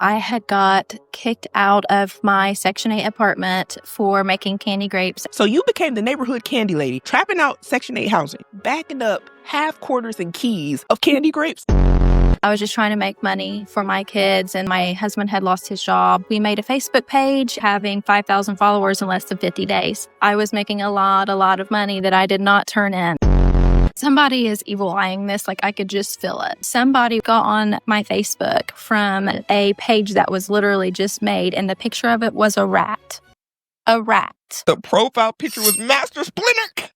I had got kicked out of my Section 8 apartment for making candy grapes. So you became the neighborhood candy lady, trapping out Section 8 housing, backing up half quarters and keys of candy grapes. I was just trying to make money for my kids, and my husband had lost his job. We made a Facebook page, having 5,000 followers in less than 50 days. I was making a lot of money that I did not turn in. Somebody is evil-eyeing this, like I could just feel it. Somebody got on my Facebook from a page that was literally just made, and the picture of it was a rat. A rat. The profile picture was Master Splinter.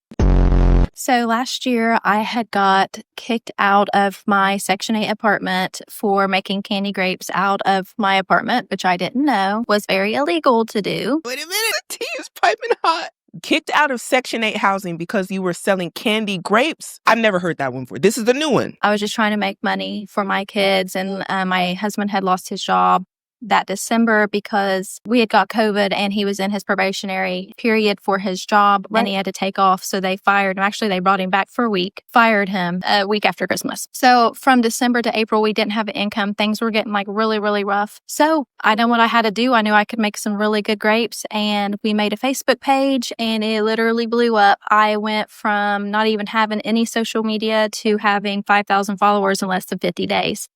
So last year, I had got kicked out of my Section 8 apartment for making candy grapes out of my apartment, which I didn't know was very illegal to do. Wait a minute, the tea is piping hot. Kicked out of Section 8 housing because you were selling candy grapes? I've never heard that one before. This is the new one. I was just trying to make money for my kids, and my husband had lost his job that December because we had got COVID and he was in his probationary period for his job, and he had to take off. So they fired him. Actually, they brought him back for a week, fired him a week after Christmas. So from December to April, we didn't have an income. Things were getting like really rough. So I know what I had to do. I knew I could make some really good grapes, and we made a Facebook page, and it literally blew up. I went from not even having any social media to having 5,000 followers in less than 50 days.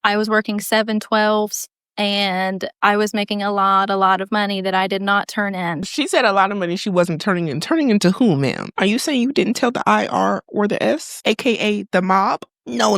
I was working 7/12s. And I was making a lot of money that I did not turn in. She said a lot of money she wasn't turning in. Turning into who, ma'am? Are you saying you didn't tell the IR or the S, aka the mob? No.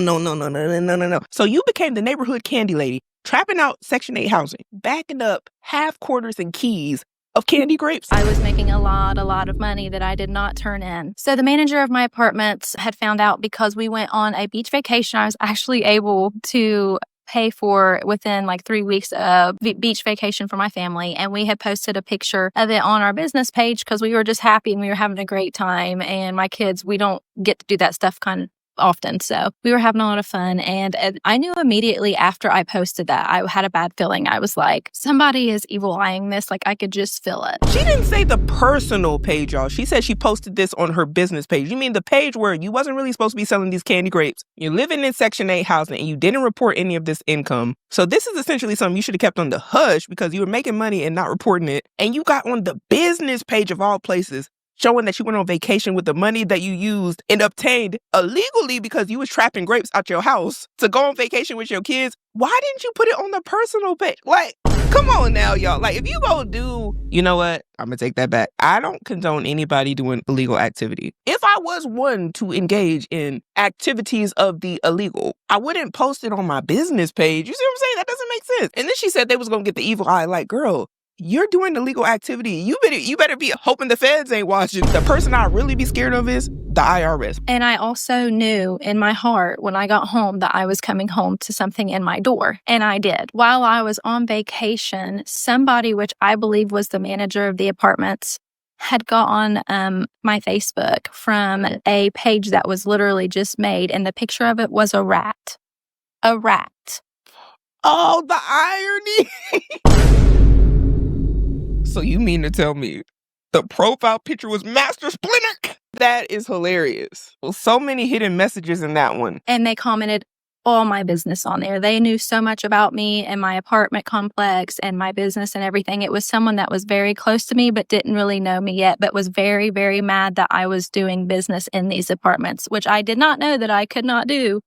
So you became the neighborhood candy lady, trapping out Section 8 housing, backing up half quarters and keys of candy grapes. I was making a lot of money that I did not turn in. So the manager of my apartments had found out because we went on a beach vacation. I was actually able to pay for within like 3 weeks of beach vacation for my family. And we had posted a picture of it on our business page because we were just happy and we were having a great time. And my kids, we don't get to do that stuff kind of often. So we were having a lot of fun. And I knew immediately after I posted that, I had a bad feeling. I was like, somebody is evil-eyeing this. Like I could just feel it. She didn't say the personal page, y'all. She said she posted this on her business page. You mean the page where you wasn't really supposed to be selling these candy grapes? You're living in Section 8 housing and you didn't report any of this income. So this is essentially something you should have kept on the hush because you were making money and not reporting it. And you got on the business page of all places, showing that you went on vacation with the money that you used and obtained illegally because you was trapping grapes out your house to go on vacation with your kids. Why didn't you put it on the personal page? Like, come on now, y'all. Like, if you go do, you know what? I'm going to take that back. I don't condone anybody doing illegal activity. If I was one to engage in activities of the illegal, I wouldn't post it on my business page. You see what I'm saying? That doesn't make sense. And then she said they was going to get the evil eye. Like, girl, you're doing illegal activity. You better be hoping the feds ain't watching. The person I'd really be scared of is the IRS. And I also knew in my heart when I got home that I was coming home to something in my door. And I did. While I was on vacation, somebody, which I believe was the manager of the apartments, had got on my Facebook from a page that was literally just made. And the picture of it was a rat. A rat. Oh, the irony. So you mean to tell me the profile picture was Master Splinter? That is hilarious. Well, so many hidden messages in that one. And they commented all my business on there. They knew so much about me and my apartment complex and my business and everything. It was someone that was very close to me but didn't really know me yet, but was very mad that I was doing business in these apartments, which I did not know that I could not do.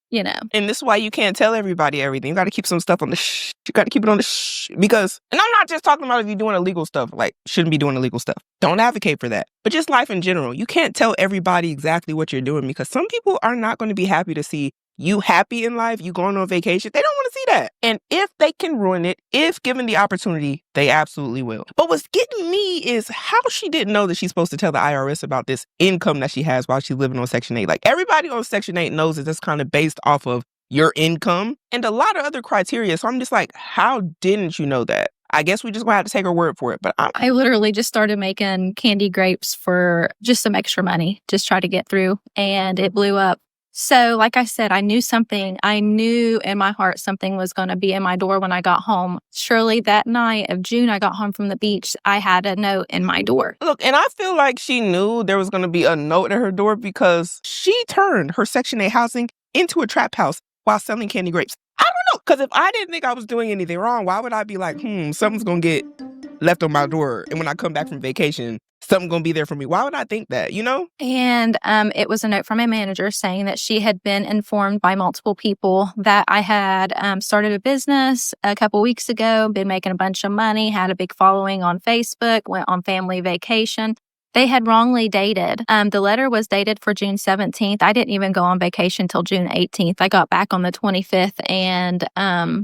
You know. And this is why you can't tell everybody everything. You got to keep some stuff on the shh. You got to keep it on the shh. Because, and I'm not just talking about if you're doing illegal stuff, like, shouldn't be doing illegal stuff. Don't advocate for that. But just life in general. You can't tell everybody exactly what you're doing because some people are not going to be happy to see you happy in life, you going on vacation. They don't want to see that. And if they can ruin it, if given the opportunity, they absolutely will. But what's getting me is how she didn't know that she's supposed to tell the IRS about this income that she has while she's living on Section 8. Like everybody on Section 8 knows that that's kind of based off of your income and a lot of other criteria. So I'm just like, how didn't you know that? I guess we just gonna have to take her word for it. But I literally just started making candy grapes for just some extra money, just try to get through, and it blew up. So like I said, I knew in my heart something was going to be in my door when I got home. Surely that night of June, I got home from the beach, I had a note in my door. Look, and I feel like she knew there was going to be a note at her door because she turned her Section 8 housing into a trap house while selling candy grapes. I don't know. Because if I didn't think I was doing anything wrong, why would I be like, something's going to get left on my door. And when I come back from vacation, something's going to be there for me. Why would I think that, you know? And it was a note from my manager saying that she had been informed by multiple people that I had started a business a couple weeks ago, been making a bunch of money, had a big following on Facebook, went on family vacation. They had wrongly dated. The letter was dated for June 17th. I didn't even go on vacation till June 18th. I got back on the 25th and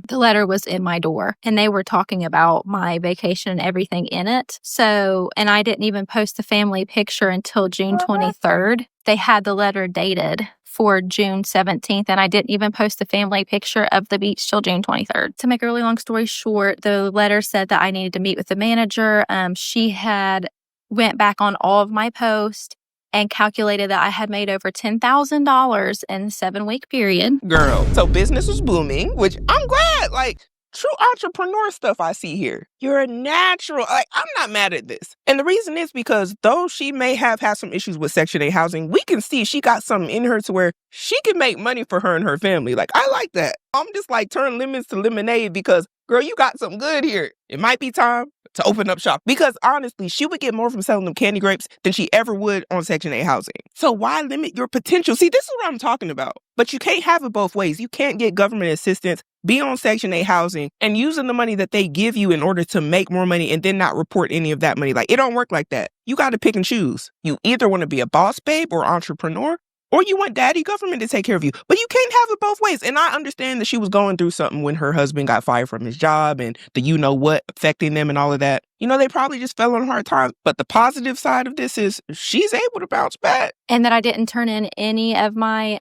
the letter was in my door and they were talking about my vacation and everything in it. So, and I didn't even post the family picture until June 23rd. They had the letter dated for June 17th, and I didn't even post the family picture of the beach till June 23rd. To make a really long story short, the letter said that I needed to meet with the manager. She had went back on all of my posts and calculated that I had made over $10,000 in a 7-week period. Girl, so business was booming, which I'm glad, like, true entrepreneur stuff I see here. You're a natural. Like, I'm not mad at this. And the reason is because though she may have had some issues with Section 8 housing, we can see she got something in her to where she can make money for her and her family. Like, I like that. I'm just like, turn lemons to lemonade because, girl, you got something good here. It might be time to open up shop. Because honestly, she would get more from selling them candy grapes than she ever would on Section 8 housing. So why limit your potential? See, this is what I'm talking about. But you can't have it both ways. You can't get government assistance, be on Section 8 housing, and using the money that they give you in order to make more money and then not report any of that money. Like, it don't work like that. You got to pick and choose. You either want to be a boss babe or entrepreneur, or you want daddy government to take care of you. But you can't have it both ways. And I understand that she was going through something when her husband got fired from his job and the you-know-what affecting them and all of that. You know, they probably just fell on hard times. But the positive side of this is she's able to bounce back. And that I didn't turn in any of my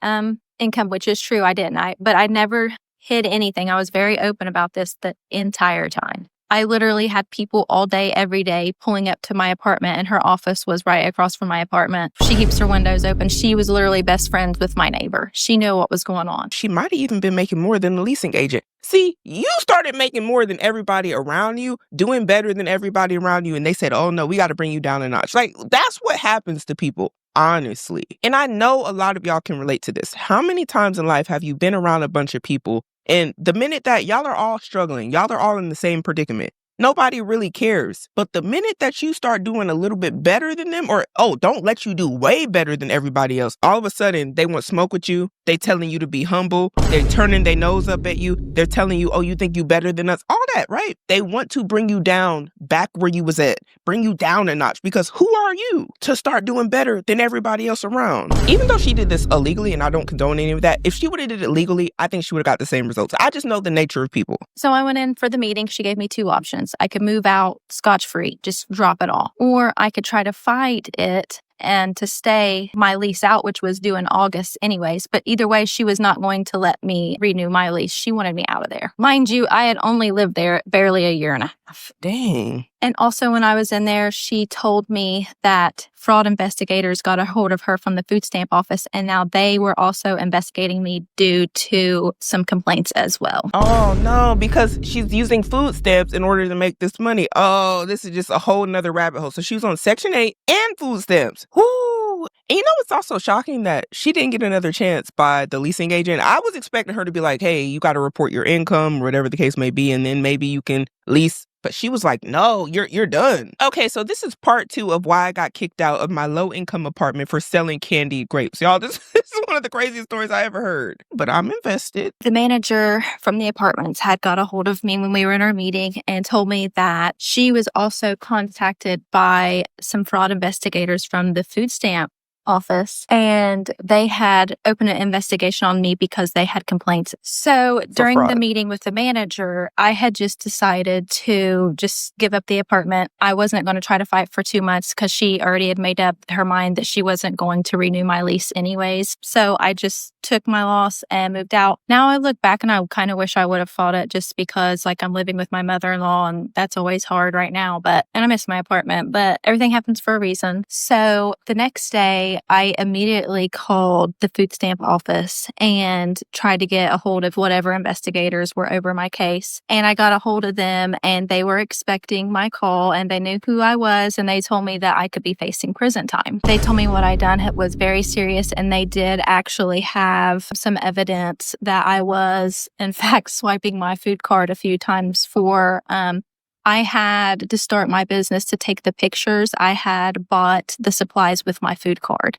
income, which is true. I didn't. But I never hid anything. I was very open about this the entire time. I literally had people all day, every day pulling up to my apartment, and her office was right across from my apartment. She keeps her windows open. She was literally best friends with my neighbor. She knew what was going on. She might have even been making more than the leasing agent. See, you started making more than everybody around you, doing better than everybody around you, and they said, oh no, we got to bring you down a notch. Like, that's what happens to people. Honestly. And I know a lot of y'all can relate to this. How many times in life have you been around a bunch of people and the minute that y'all are all struggling, y'all are all in the same predicament, nobody really cares. But the minute that you start doing a little bit better than them, or, don't let you do way better than everybody else, all of a sudden they want smoke with you. They telling you to be humble. They're turning their nose up at you. They're telling you, oh, you think you better than us? All that, right? They want to bring you down back where you was at, bring you down a notch, because who are you to start doing better than everybody else around? Even though she did this illegally, and I don't condone any of that, if she would have did it legally, I think she would have got the same results. I just know the nature of people. So I went in for the meeting. She gave me 2 options. I could move out scotch-free, just drop it all, or I could try to fight it and to stay my lease out, which was due in August anyways. But either way, she was not going to let me renew my lease. She wanted me out of there. Mind you, I had only lived there barely a year and a half. Dang. And also when I was in there, she told me that fraud investigators got a hold of her from the food stamp office, and now they were also investigating me due to some complaints as well. Oh no, because she's using food stamps in order to make this money. Oh, this is just a whole nother rabbit hole. So she was on Section 8 and food stamps. Whoo! And you know what's also shocking? That she didn't get another chance by the leasing agent. I was expecting her to be like, hey, you got to report your income, or whatever the case may be, and then maybe you can lease. But she was like, no, you're done. Okay, so this is part 2 of why I got kicked out of my low-income apartment for selling candied grapes. Y'all, this is one of the craziest stories I ever heard. But I'm invested. The manager from the apartments had got a hold of me when we were in our meeting and told me that she was also contacted by some fraud investigators from the food stamp office, and they had opened an investigation on me because they had complaints. So during the meeting with the manager, I had just decided to just give up the apartment. I wasn't going to try to fight for 2 months because she already had made up her mind that she wasn't going to renew my lease anyways. So I just took my loss and moved out. Now I look back and I kind of wish I would have fought it, just because like I'm living with my mother-in-law and that's always hard right now, and I miss my apartment, but everything happens for a reason. So the next day I immediately called the food stamp office and tried to get a hold of whatever investigators were over my case. And I got a hold of them, and they were expecting my call, and they knew who I was, and they told me that I could be facing prison time. They told me what I'd done was very serious, and they did actually have have some evidence that I was, in fact, swiping my food card a few times for, I had to start my business to take the pictures. I had bought the supplies with my food card,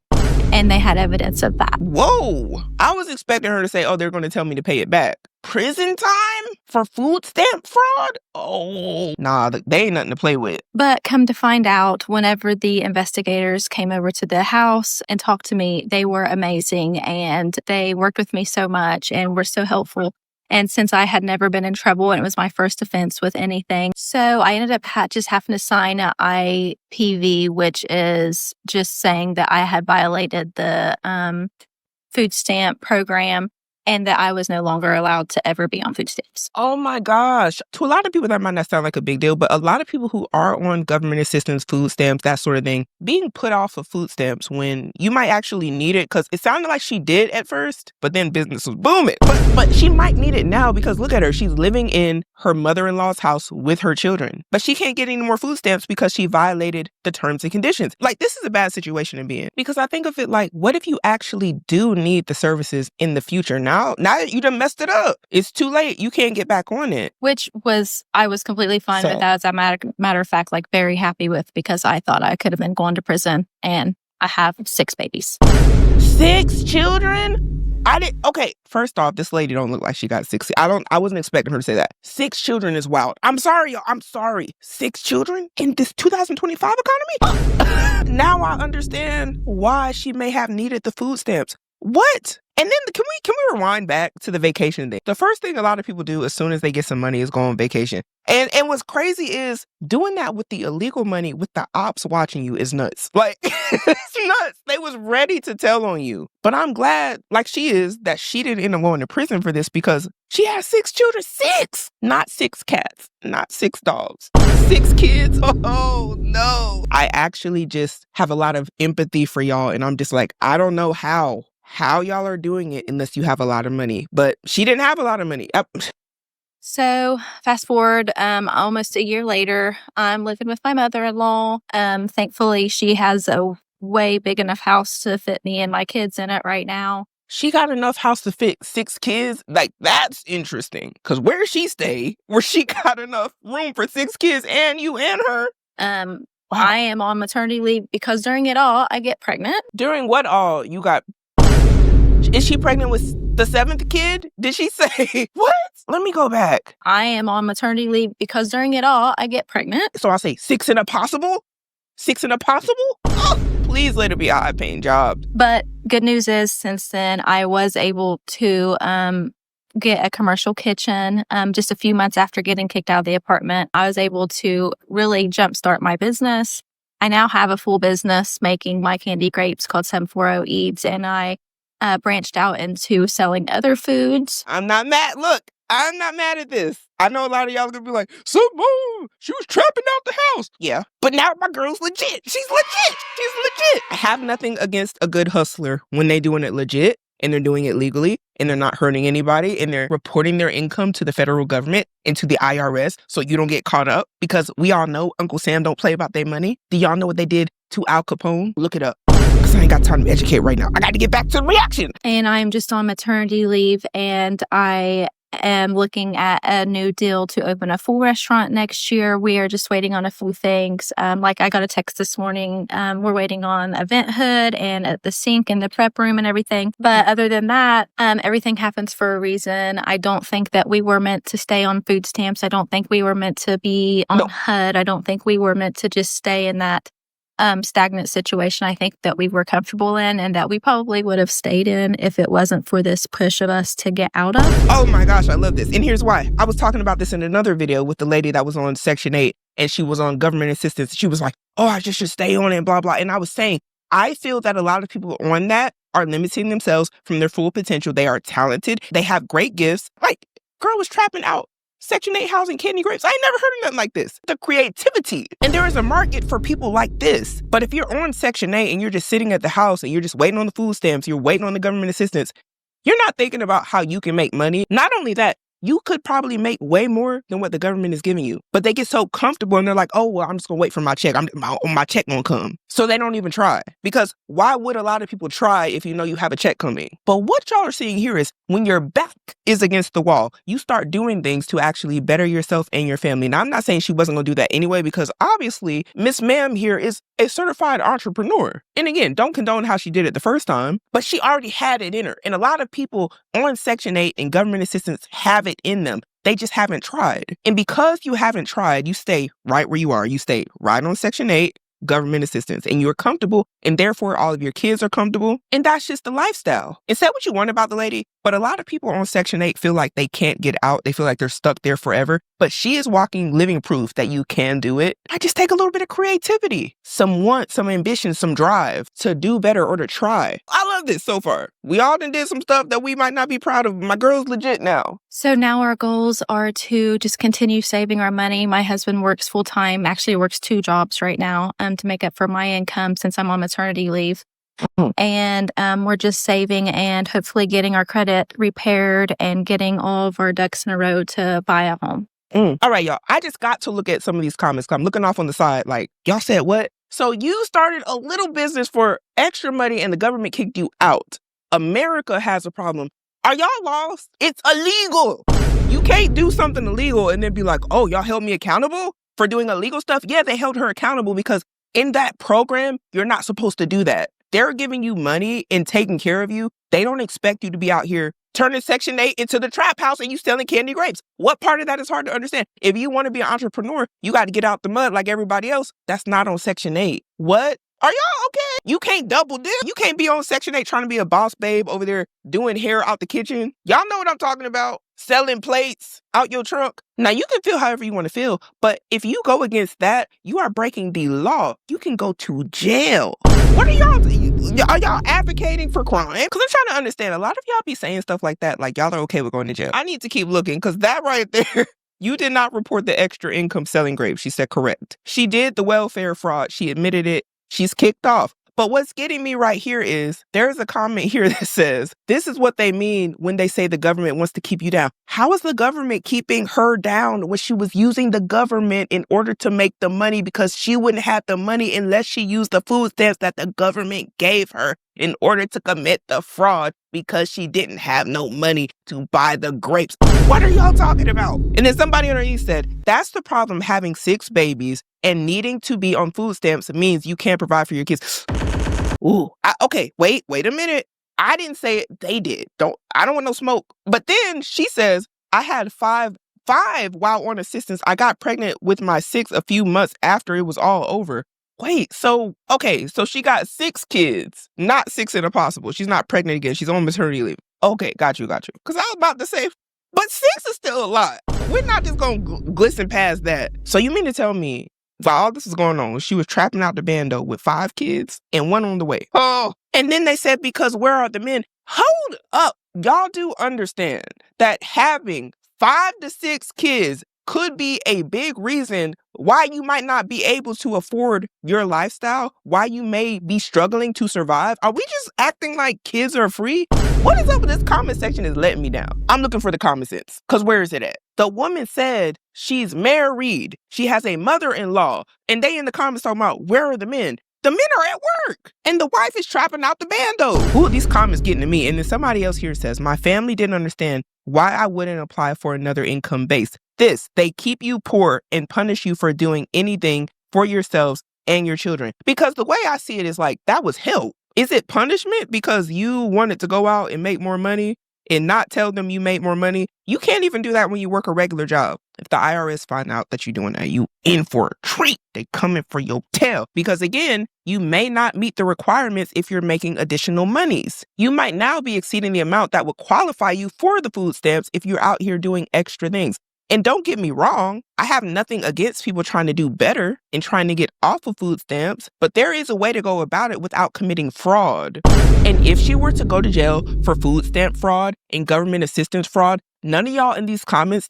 and they had evidence of that. Whoa. I was expecting her to say, oh, they're going to tell me to pay it back. Prison time for food stamp fraud? Oh, nah, they ain't nothing to play with. But come to find out, whenever the investigators came over to the house and talked to me, they were amazing, and they worked with me so much and were so helpful. And since I had never been in trouble and it was my first offense with anything, so I ended up just having to sign an IPV, which is just saying that I had violated the food stamp program and that I was no longer allowed to ever be on food stamps. Oh my gosh. To a lot of people, that might not sound like a big deal, but a lot of people who are on government assistance, food stamps, that sort of thing, being put off of food stamps when you might actually need it, because it sounded like she did at first, but then business was booming. But she might need it now because look at her. She's living in her mother-in-law's house with her children, but she can't get any more food stamps because she violated the terms and conditions. Like, this is a bad situation to be in, because I think of it like, what if you actually do need the services in the future? Now that you done messed it up, it's too late. You can't get back on it. Which I was completely fine with that, as a matter of fact, like very happy with, because I thought I could have been going to prison, and I have 6 babies. 6 children? Okay, first off, this lady don't look like she got 6. I wasn't expecting her to say that. 6 children is wild. I'm sorry, y'all. I'm sorry. 6 children in this 2025 economy? Now I understand why she may have needed the food stamps. What? And then can we rewind back to the vacation thing? The first thing a lot of people do as soon as they get some money is go on vacation. And what's crazy is doing that with the illegal money with the ops watching you is nuts. Like, it's nuts. They was ready to tell on you. But I'm glad, like she is, that she didn't end up going to prison for this, because she has 6 children. 6! Not 6 cats. Not 6 dogs. 6 kids. Oh, no. I actually just have a lot of empathy for y'all. And I'm just like, I don't know how y'all are doing it unless you have a lot of money. But she didn't have a lot of money. So fast forward almost a year later, I'm living with my mother-in-law. Thankfully, she has a way big enough house to fit me and my kids in it right now. She got enough house to fit 6 kids? Like, that's interesting. Because where she got enough room for 6 kids and you and her? Wow. I am on maternity leave because during it all, I get pregnant. During what all? You got... Is she pregnant with the 7th kid? Did she say? What? Let me go back. I am on maternity leave because during it all, I get pregnant. So I say 6 and a possible? 6 and a possible? Oh, please let it be a high-paying job. But good news is, since then, I was able to get a commercial kitchen. Just a few months after getting kicked out of the apartment, I was able to really jumpstart my business. I now have a full business making my candy grapes called 740 Eats, and I branched out into selling other foods. I'm not mad. Look, I'm not mad at this. I know a lot of y'all are going to be like, Simone, she was trapping out the house. Yeah, but now my girl's legit. She's legit. I have nothing against a good hustler when they doing it legit and they're doing it legally and they're not hurting anybody and they're reporting their income to the federal government and to the IRS so you don't get caught up, because we all know Uncle Sam don't play about their money. Do y'all know what they did to Al Capone? Look it up. Because I ain't got time to educate right now. I got to get back to the reaction. And I'm just on maternity leave, and I am looking at a new deal to open a full restaurant next year. We are just waiting on a few things. Like I got a text this morning. We're waiting on a vent hood and the sink and the prep room and everything. But other than that, everything happens for a reason. I don't think that we were meant to stay on food stamps. I don't think we were meant to be on HUD. I don't think we were meant to just stay in that stagnant situation. I think that we were comfortable in, and that we probably would have stayed in if it wasn't for this push of us to get out of. Oh my gosh, I love this. And here's why. I was talking about this in another video with the lady that was on Section 8 and she was on government assistance. She was like, oh, I just should stay on it, blah, blah. And I was saying, I feel that a lot of people on that are limiting themselves from their full potential. They are talented. They have great gifts. Like, girl was trapping out Section 8 housing candy grapes. I ain't never heard of nothing like this. The creativity. And there is a market for people like this. But if you're on Section 8 and you're just sitting at the house and you're just waiting on the food stamps, you're waiting on the government assistance, you're not thinking about how you can make money. Not only that, you could probably make way more than what the government is giving you. But they get so comfortable and they're like, oh, well, I'm just going to wait for my check. My check going to come. So they don't even try. Because why would a lot of people try if you know you have a check coming? But what y'all are seeing here is when your back is against the wall, you start doing things to actually better yourself and your family. Now, I'm not saying she wasn't going to do that anyway, because obviously Miss Ma'am here is a certified entrepreneur. And again, don't condone how she did it the first time, but she already had it in her. And a lot of people on Section 8 and government assistance have it in them. They just haven't tried. And because you haven't tried, you stay right where you are. You stay right on Section 8, government assistance, and you're comfortable, and therefore all of your kids are comfortable. And that's just the lifestyle. And say what you want about the lady, but a lot of people on Section 8 feel like they can't get out. They feel like they're stuck there forever. But she is walking living proof that you can do it. I just take a little bit of creativity, some want, some ambition, some drive to do better or to try. I love this so far. We all done did some stuff that we might not be proud of. My girl's legit now. So now our goals are to just continue saving our money. My husband works full time, actually works 2 jobs right now to make up for my income since I'm on maternity leave. And we're just saving and hopefully getting our credit repaired and getting all of our ducks in a row to buy a home. All right, y'all. I just got to look at some of these comments. I'm looking off on the side like, y'all said what? So you started a little business for extra money and the government kicked you out. America has a problem. Are y'all lost? It's illegal. You can't do something illegal and then be like, oh, y'all held me accountable for doing illegal stuff? Yeah, they held her accountable because in that program, you're not supposed to do that. They're giving you money and taking care of you. They don't expect you to be out here turning Section 8 into the trap house and you selling candy grapes. What part of that is hard to understand? If you want to be an entrepreneur, you got to get out the mud like everybody else. That's not on Section 8. What? Are y'all okay? You can't double dip. You can't be on Section 8 trying to be a boss babe over there doing hair out the kitchen. Y'all know what I'm talking about. Selling plates out your trunk. Now, you can feel however you want to feel, but if you go against that, you are breaking the law. You can go to jail. What are y'all advocating for crime? Because I'm trying to understand. A lot of y'all be saying stuff like that, like y'all are okay with going to jail. I need to keep looking because that right there, you did not report the extra income selling grapes. She said correct. She did the welfare fraud. She admitted it. She's kicked off. But what's getting me right here is there's a comment here that says, this is what they mean when they say the government wants to keep you down. How is the government keeping her down when she was using the government in order to make the money because she wouldn't have the money unless she used the food stamps that the government gave her in order to commit the fraud because she didn't have no money to buy the grapes? What are y'all talking about? And then somebody underneath said, that's the problem having 6 babies and needing to be on food stamps means you can't provide for your kids. Ooh, okay, wait a minute. I didn't say it. They did. I don't want no smoke. But then she says, I had five while on assistance. I got pregnant with my 6th a few months after it was all over. Wait, so she got 6 kids, not 6 and impossible. She's not pregnant again. She's on maternity leave. Okay, got you. Because I was about to say, but 6 is still a lot. We're not just going to glisten past that. So you mean to tell me, while all this is going on, she was trapping out the bando with 5 kids and 1 on the way. Oh, and then they said, because where are the men? Hold up. Y'all do understand that having 5 to 6 kids could be a big reason why you might not be able to afford your lifestyle, why you may be struggling to survive. Are we just acting like kids are free? What is up with this comment section is letting me down? I'm looking for the common sense, because where is it at? The woman said she's married. She has a mother-in-law. And they in the comments talking about, where are the men? The men are at work. And the wife is trapping out the bando. Ooh, these comments getting to me. And then somebody else here says, my family didn't understand why I wouldn't apply for another income base. They keep you poor and punish you for doing anything for yourselves and your children. Because the way I see it is like, that was help. Is it punishment because you wanted to go out and make more money and not tell them you made more money? You can't even do that when you work a regular job. If the IRS find out that you're doing that, you in for a treat. They coming for your tail. Because again, you may not meet the requirements if you're making additional monies. You might now be exceeding the amount that would qualify you for the food stamps if you're out here doing extra things. And don't get me wrong, I have nothing against people trying to do better and trying to get off of food stamps, but there is a way to go about it without committing fraud. And if she were to go to jail for food stamp fraud and government assistance fraud, none of y'all in these comments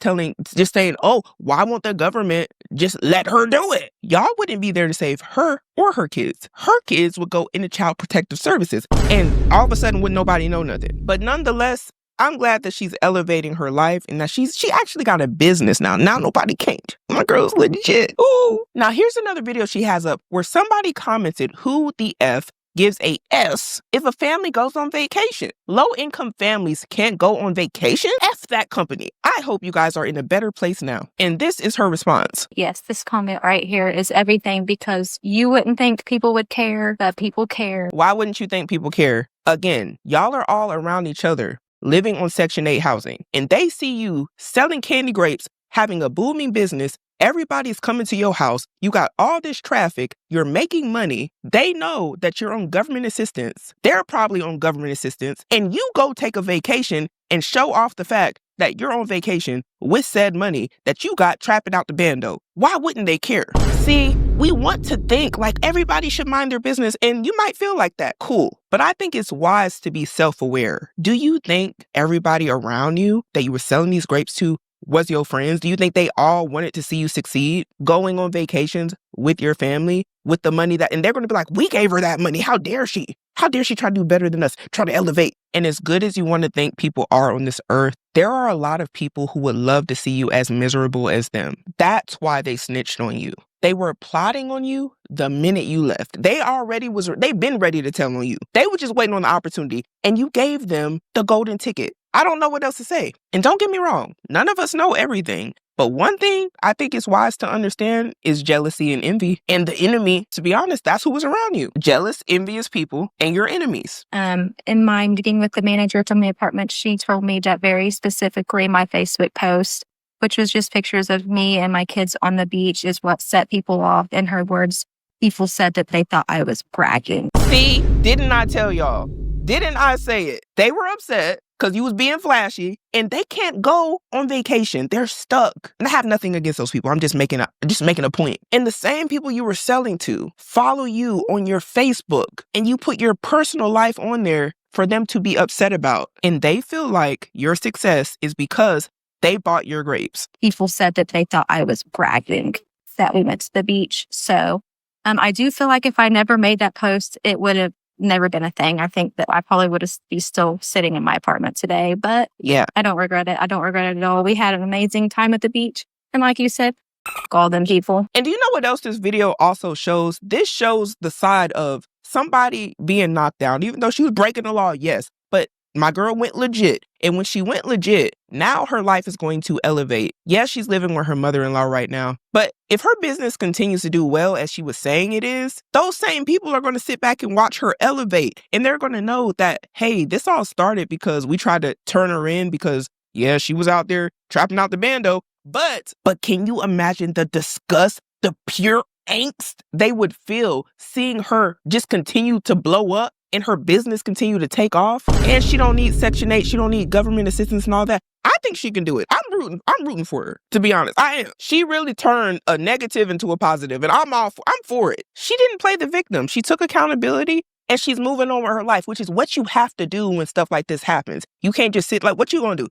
just saying, oh, why won't the government just let her do it? Y'all wouldn't be there to save her or her kids. Her kids would go into child protective services. And all of a sudden, wouldn't nobody know nothing. But nonetheless, I'm glad that she's elevating her life and that she actually got a business now. Now nobody can't. My girl's legit. Ooh. Now here's another video she has up where somebody commented, who the F gives a S if a family goes on vacation? Low-income families can't go on vacation? F that company. I hope you guys are in a better place now. And this is her response. Yes, this comment right here is everything, because you wouldn't think people would care, but people care. Why wouldn't you think people care? Again, y'all are all around each other, living on Section 8 housing, and they see you selling candy grapes, having a booming business. Everybody's coming to your house. You got all this traffic. You're making money. They know that you're on government assistance. They're probably on government assistance. And you go take a vacation and show off the fact that you're on vacation with said money that you got trapping out the bando. Why wouldn't they care? See, we want to think like everybody should mind their business, and you might feel like that. Cool. But I think it's wise to be self-aware. Do you think everybody around you that you were selling these grapes to was your friends? Do you think they all wanted to see you succeed, going on vacations with your family, with the money that, and they're going to be like, we gave her that money. How dare she? How dare she try to do better than us, try to elevate? And as good as you want to think people are on this earth, there are a lot of people who would love to see you as miserable as them. That's why they snitched on you. They were plotting on you the minute you left. They've been ready to tell on you. They were just waiting on the opportunity, and you gave them the golden ticket. I don't know what else to say. And don't get me wrong, none of us know everything. But one thing I think is wise to understand is jealousy and envy. And the enemy, to be honest, that's who was around you. Jealous, envious people, and your enemies. In my meeting with the manager from the apartment, she told me that very specifically my Facebook post, which was just pictures of me and my kids on the beach, is what set people off. In her words, people said that they thought I was bragging. See, didn't I tell y'all? Didn't I say it? They were upset because you was being flashy, and they can't go on vacation. They're stuck. And I have nothing against those people. I'm just making a point. And the same people you were selling to follow you on your Facebook, and you put your personal life on there for them to be upset about. And they feel like your success is because they bought your grapes. People said that they thought I was bragging that we went to the beach. So I do feel like if I never made that post, it would have never been a thing. I think that I probably would be still sitting in my apartment today, but yeah, I don't regret it. I don't regret it at all. We had an amazing time at the beach. And like you said, all them people. And do you know what else this video also shows? This shows the side of somebody being knocked down, even though she was breaking the law, yes. But my girl went legit. And when she went legit, now her life is going to elevate. Yes, she's living with her mother-in-law right now. But if her business continues to do well as she was saying it is, those same people are going to sit back and watch her elevate. And they're going to know that, hey, this all started because we tried to turn her in because, yeah, she was out there trapping out the bando. But can you imagine the disgust, the pure angst they would feel seeing her just continue to blow up and her business continue to take off? And she don't need Section 8. She don't need government assistance and all that. I think she can do it. I'm rooting for her, to be honest. I am. She really turned a negative into a positive, and I'm for it. She didn't play the victim. She took accountability, and she's moving on with her life, which is what you have to do when stuff like this happens. You can't just sit like, what you gonna do?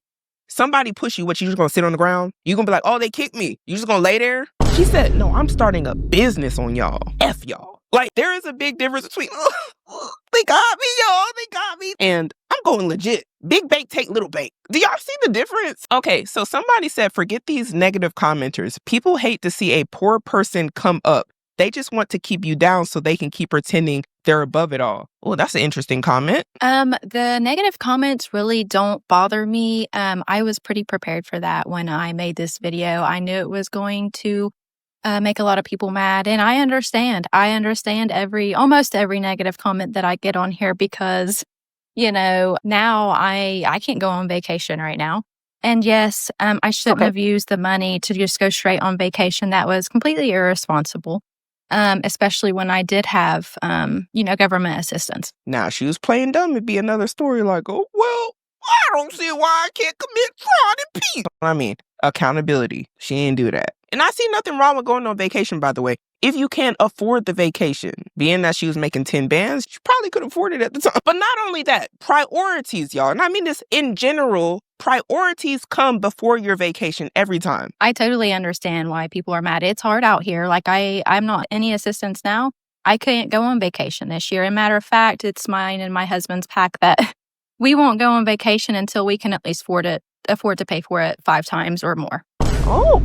Somebody push you, what, you just gonna sit on the ground? You gonna be like, oh, they kicked me. You just gonna lay there? She said, no, I'm starting a business on y'all. F y'all. Like, there is a big difference between, they got me, y'all, they got me. And I'm going legit. Big bait, take little bait. Do y'all see the difference? Okay, so somebody said, forget these negative commenters. People hate to see a poor person come up. They just want to keep you down so they can keep pretending they're above it all. Oh, that's an interesting comment. The negative comments really don't bother me. I was pretty prepared for that when I made this video. I knew it was going to make a lot of people mad. And I understand almost every negative comment that I get on here because, you know, now I can't go on vacation right now. And yes, I shouldn't have used the money to just go straight on vacation. That was completely irresponsible. Especially when I did have, government assistance. Now, she was playing dumb. It'd be another story like, oh, well, I don't see why I can't commit fraud and peace. I mean, accountability. She didn't do that. And I see nothing wrong with going on vacation, by the way. If you can't afford the vacation, being that she was making 10 bands, she probably could afford it at the time. But not only that, priorities, y'all. And I mean this in general, priorities come before your vacation every time. I totally understand why people are mad. It's hard out here. Like I'm not any assistance now. I couldn't go on vacation this year. And matter of fact, it's mine and my husband's pack that We won't go on vacation until we can at least afford to pay for it 5 times or more. Oh.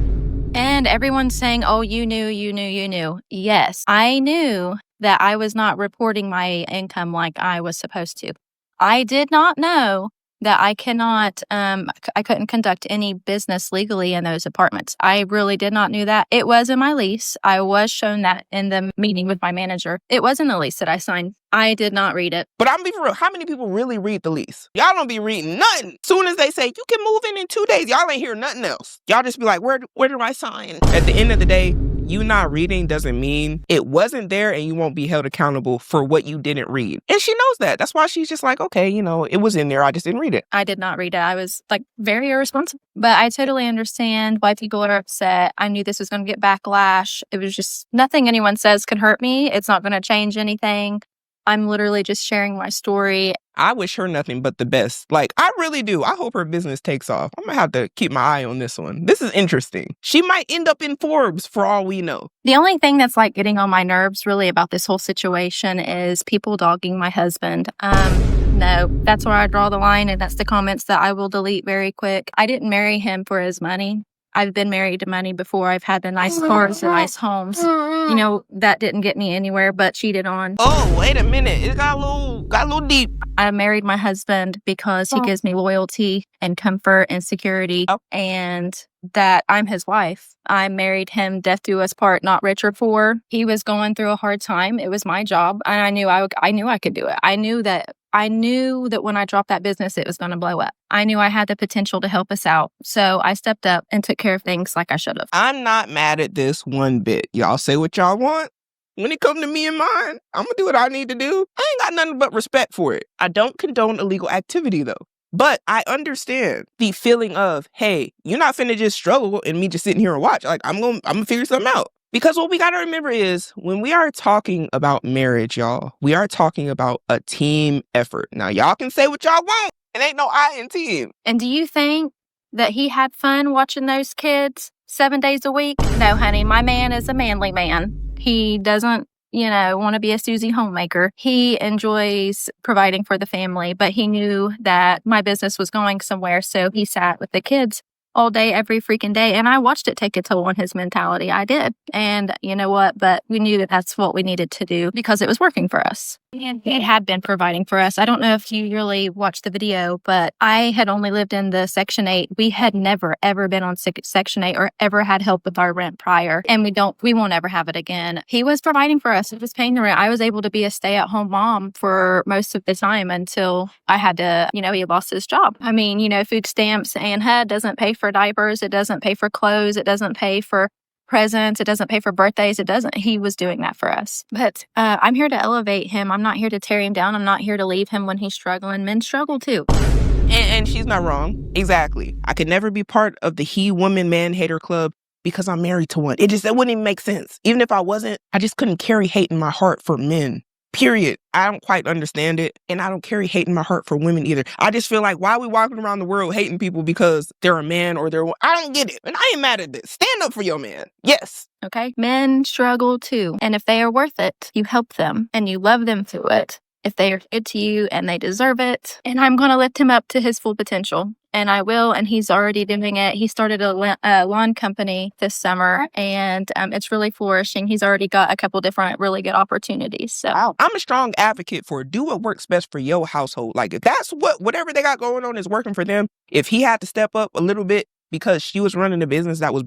And everyone's saying, oh, you knew. Yes, I knew that I was not reporting my income like I was supposed to. I did not know that I couldn't conduct any business legally in those apartments. I really did not know that. It was in my lease. I was shown that in the meeting with my manager. It was in the lease that I signed. I did not read it. But I'm gonna be for real. How many people really read the lease? Y'all don't be reading nothing. Soon as they say you can move in 2 days, y'all ain't hear nothing else. Y'all just be like, where do I sign? At the end of the day, you not reading doesn't mean it wasn't there and you won't be held accountable for what you didn't read. And she knows that. That's why she's just like, okay, it was in there. I just didn't read it. I did not read it. I was very irresponsible. But I totally understand why people are upset. I knew this was going to get backlash. It was just nothing anyone says could hurt me. It's not going to change anything. I'm literally just sharing my story. I wish her nothing but the best. I really do. I hope her business takes off. I'm going to have to keep my eye on this one. This is interesting. She might end up in Forbes for all we know. The only thing that's getting on my nerves really about this whole situation is people dogging my husband. No, that's where I draw the line, and that's the comments that I will delete very quick. I didn't marry him for his money. I've been married to money before. I've had the nice cars and nice homes. That didn't get me anywhere, but cheated on. Oh, wait a minute. It got a little deep. I married my husband because he gives me loyalty and comfort and security, and that I'm his wife. I married him, death do us part, not rich or poor. He was going through a hard time. It was my job, and I knew I could do it. I knew that when I dropped that business, it was going to blow up. I knew I had the potential to help us out. So I stepped up and took care of things like I should have. I'm not mad at this one bit. Y'all say what y'all want. When it comes to me and mine, I'm going to do what I need to do. I ain't got nothing but respect for it. I don't condone illegal activity, though. But I understand the feeling of, hey, you're not finna just struggle and me just sitting here and watch. I'm going to figure something out. Because what we got to remember is when we are talking about marriage, y'all, we are talking about a team effort. Now, y'all can say what y'all want. It ain't no I in team. And do you think that he had fun watching those kids 7 days a week? No, honey, my man is a manly man. He doesn't, want to be a Susie homemaker. He enjoys providing for the family, but he knew that my business was going somewhere. So he sat with the kids all day, every freaking day. And I watched it take a toll on his mentality. I did. And you know what? But we knew that that's what we needed to do because it was working for us. And he had been providing for us. I don't know if you really watched the video, but I had only lived in the Section 8. We had never, ever been on Section 8 or ever had help with our rent prior. And we won't ever have it again. He was providing for us. He was paying the rent. I was able to be a stay-at-home mom for most of the time until I had to, he lost his job. I mean, food stamps and HUD doesn't pay for diapers. It doesn't pay for clothes. It doesn't pay for presents. It doesn't pay for birthdays. He was doing that for us. But I'm here to elevate him. I'm not here to tear him down. I'm not here to leave him when he's struggling. Men struggle too. And she's not wrong. Exactly. I could never be part of the he, woman, man hater club because I'm married to one. That wouldn't even make sense. Even if I wasn't, I just couldn't carry hate in my heart for men. Period. I don't quite understand it. And I don't carry hate in my heart for women either. I just feel like, why are we walking around the world hating people because they're a man or I don't get it. And I ain't mad at this. Stand up for your man. Yes. Okay. Men struggle too. And if they are worth it, you help them and you love them through it. If they are good to you and they deserve it. And I'm going to lift him up to his full potential. And I will, and he's already doing it. He started a lawn company this summer, and it's really flourishing. He's already got a couple different really good opportunities. So I'm a strong advocate for do what works best for your household. If that's whatever they got going on is working for them, if he had to step up a little bit because she was running a business that was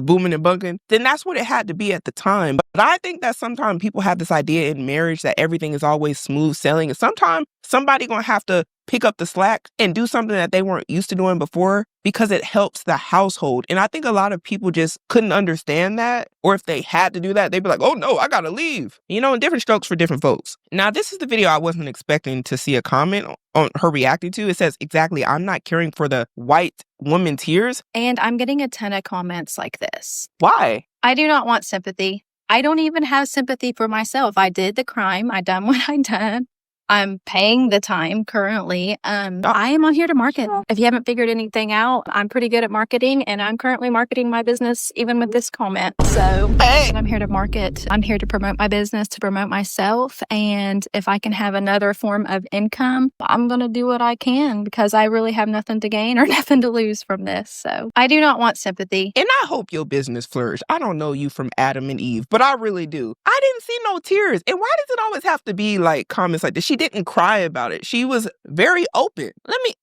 booming and bunking, then that's what it had to be at the time. But I think that sometimes people have this idea in marriage that everything is always smooth sailing, and sometimes somebody gonna have to pick up the slack and do something that they weren't used to doing before because it helps the household. And I think a lot of people just couldn't understand that. Or if they had to do that, they'd be like, oh no, I gotta leave. And different strokes for different folks. Now, this is the video I wasn't expecting to see a comment on her reacting to. It says, exactly, I'm not caring for the white woman tears. And I'm getting a ton of comments like this. Why? I do not want sympathy. I don't even have sympathy for myself. I did the crime. I done what I done. I'm paying the time currently. I am on here to market. If you haven't figured anything out, I'm pretty good at marketing, and I'm currently marketing my business even with this comment. So I'm here to market. I'm here to promote my business, to promote myself. And if I can have another form of income, I'm going to do what I can because I really have nothing to gain or nothing to lose from this. So I do not want sympathy. And I hope your business flourish. I don't know you from Adam and Eve, but I really do. I didn't see no tears. And why does it always have to be like comments like this? She didn't cry about it. She was very open. Let me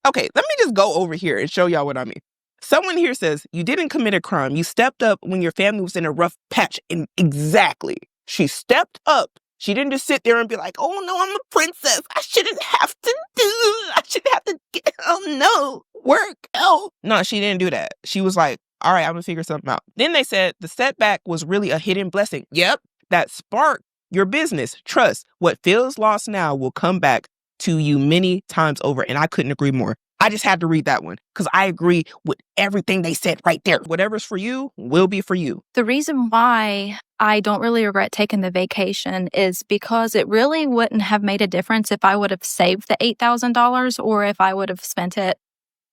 just go over here and show y'all what I mean. Someone here says, you didn't commit a crime. You stepped up when your family was in a rough patch. And exactly. She stepped up. She didn't just sit there and be like, oh no, I'm a princess. I shouldn't have to work out. No, she didn't do that. She was like, all right, I'm gonna figure something out. Then they said the setback was really a hidden blessing. Yep, that sparked your business. Trust, what feels lost now will come back to you many times over. And I couldn't agree more. I just had to read that one because I agree with everything they said right there. Whatever's for you will be for you. The reason why I don't really regret taking the vacation is because it really wouldn't have made a difference if I would have saved the $8,000 or if I would have spent it.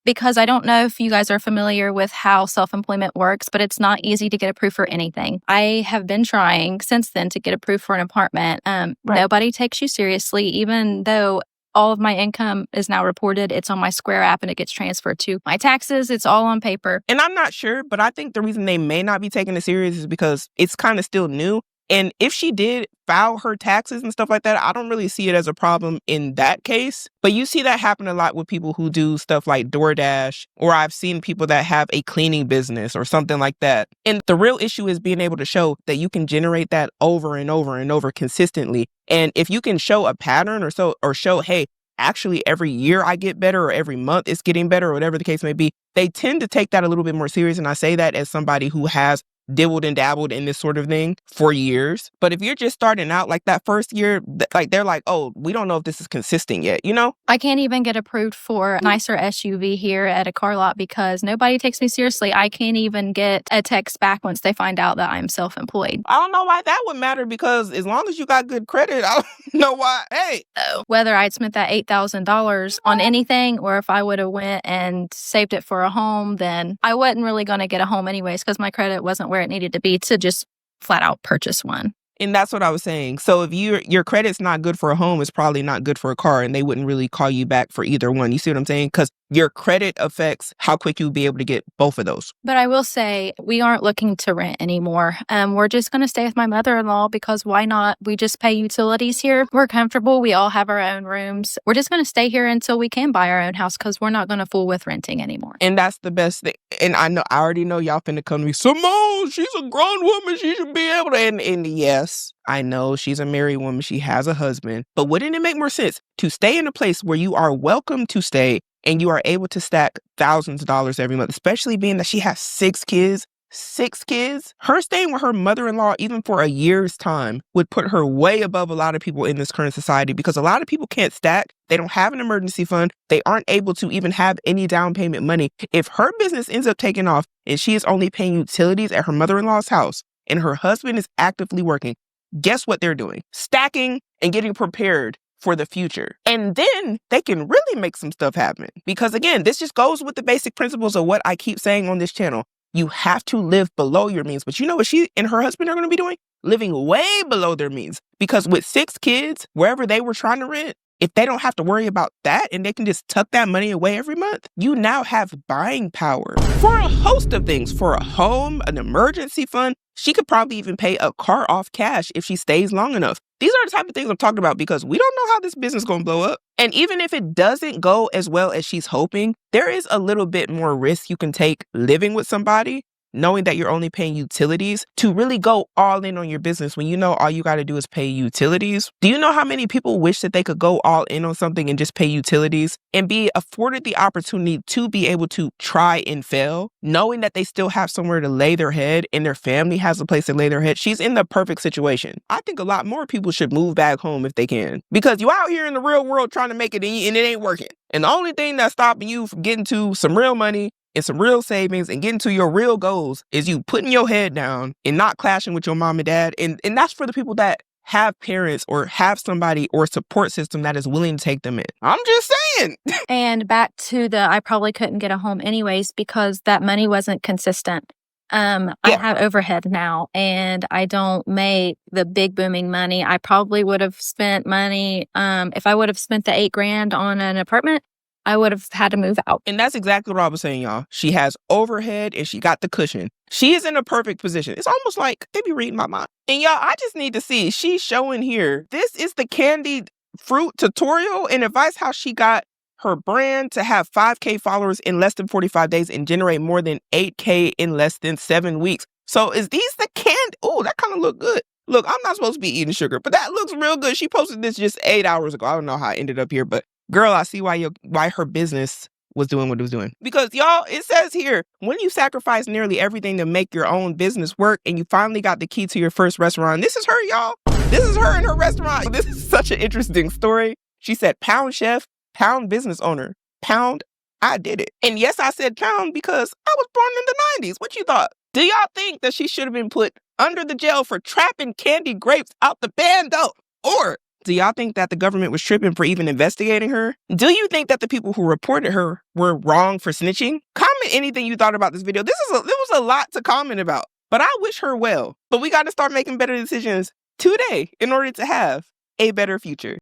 Because I don't know if you guys are familiar with how self-employment works, but it's not easy to get approved for anything. I have been trying since then to get approved for an apartment. Nobody takes you seriously, even though all of my income is now reported. It's on my Square app and it gets transferred to my taxes. It's all on paper. And I'm not sure, but I think the reason they may not be taking it serious is because it's kind of still new. And if she did file her taxes and stuff like that, I don't really see it as a problem in that case. But you see that happen a lot with people who do stuff like DoorDash, or I've seen people that have a cleaning business or something like that. And the real issue is being able to show that you can generate that over and over and over consistently. And if you can show a pattern or show, hey, actually every year I get better or every month it's getting better or whatever the case may be, they tend to take that a little bit more serious. And I say that as somebody who has dibbled and dabbled in this sort of thing for years. But if you're just starting out like that first year, like they're like, oh, we don't know if this is consistent yet, you know? I can't even get approved for a nicer SUV here at a car lot because nobody takes me seriously. I can't even get a text back once they find out that I'm self-employed. I don't know why that would matter because as long as you got good credit, I don't know why. Hey. So whether I'd spent that $8,000 on anything or if I would have went and saved it for a home, then I wasn't really going to get a home anyways because my credit wasn't where it needed to be to just flat out purchase one. And that's what I was saying. So if your credit's not good for a home, it's probably not good for a car, and they wouldn't really call you back for either one. You see what I'm saying? Because your credit affects how quick you'll be able to get both of those. But I will say we aren't looking to rent anymore. We're just going to stay with my mother-in-law because why not? We just pay utilities here. We're comfortable. We all have our own rooms. We're just going to stay here until we can buy our own house because we're not going to fool with renting anymore. And that's the best thing. And I already know y'all finna come to me, Simone, she's a grown woman. She should be able to. And yes, I know she's a married woman. She has a husband. But wouldn't it make more sense to stay in a place where you are welcome to stay and you are able to stack thousands of dollars every month, especially being that she has 6 kids? 6 kids? Her staying with her mother-in-law, even for a year's time, would put her way above a lot of people in this current society because a lot of people can't stack. They don't have an emergency fund. They aren't able to even have any down payment money. If her business ends up taking off and she is only paying utilities at her mother-in-law's house and her husband is actively working, guess what they're doing? Stacking and getting prepared for the future. And then they can really make some stuff happen. Because again, this just goes with the basic principles of what I keep saying on this channel. You have to live below your means. But you know what she and her husband are going to be doing? Living way below their means. Because with 6 kids, wherever they were trying to rent, if they don't have to worry about that and they can just tuck that money away every month, you now have buying power for a host of things. For a home, an emergency fund. She could probably even pay a car off cash if she stays long enough. These are the type of things I'm talking about because we don't know how this business is going to blow up. And even if it doesn't go as well as she's hoping, there is a little bit more risk you can take living with somebody, knowing that you're only paying utilities, to really go all in on your business when you know all you got to do is pay utilities. Do you know how many people wish that they could go all in on something and just pay utilities and be afforded the opportunity to be able to try and fail, knowing that they still have somewhere to lay their head and their family has a place to lay their head? She's in the perfect situation. I think a lot more people should move back home if they can, because you out here in the real world trying to make it and it ain't working. And the only thing that's stopping you from getting to some real money and some real savings and getting to your real goals is you putting your head down and not clashing with your mom and dad. And that's for the people that have parents or have somebody or support system that is willing to take them in. I'm just saying. And back to I probably couldn't get a home anyways because that money wasn't consistent. I have overhead now and I don't make the big booming money. I probably would have spent money. If I would have spent the $8,000 on an apartment, I would have had to move out. And that's exactly what I was saying, y'all. She has overhead and she got the cushion. She is in a perfect position. It's almost like they be reading my mind. And y'all, I just need to see. She's showing here. This is the candied fruit tutorial and advice how she got her brand to have 5K followers in less than 45 days and generate more than 8K in less than 7 weeks. So is these the Oh, that kind of look good. Look, I'm not supposed to be eating sugar, but that looks real good. She posted this just 8 hours ago. I don't know how I ended up here, but girl, I see why her business was doing what it was doing. Because y'all, it says here, when you sacrifice nearly everything to make your own business work and you finally got the key to your first restaurant. This is her, y'all. This is her and her restaurant. This is such an interesting story. She said, pound chef, pound business owner, pound, I did it. And yes, I said pound because I was born in the 90s. What you thought? Do y'all think that she should have been put under the jail for trapping candy grapes out the bando? Or do y'all think that the government was tripping for even investigating her? Do you think that the people who reported her were wrong for snitching? Comment anything you thought about this video. There was a lot to comment about, but I wish her well. But we got to start making better decisions today in order to have a better future.